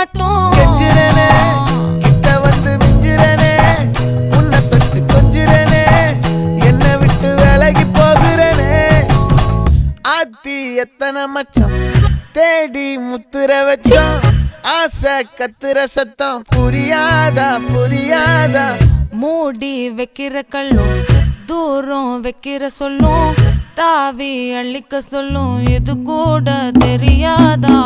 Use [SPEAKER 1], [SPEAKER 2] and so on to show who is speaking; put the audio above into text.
[SPEAKER 1] மாட்டோம்.
[SPEAKER 2] கெஞ்சிரனே கிட்ட வந்து மிஞ்சிரனே உன்னை தொட்டு கொஞ்சிரனே என்ன விட்டு விலகி போகிறனே. ஆத்தி எத்தனை மச்சம் தேடி முத்துற வச்சோம் ஆசை கத்துற சத்தம் புரியாதா புரியாதா.
[SPEAKER 1] மூடி வைக்கிற கல்லும் தூரம் வைக்கிற சொல்லும் தாவி அள்ளிக்க சொல்லும் இது கூட தெரியாதா.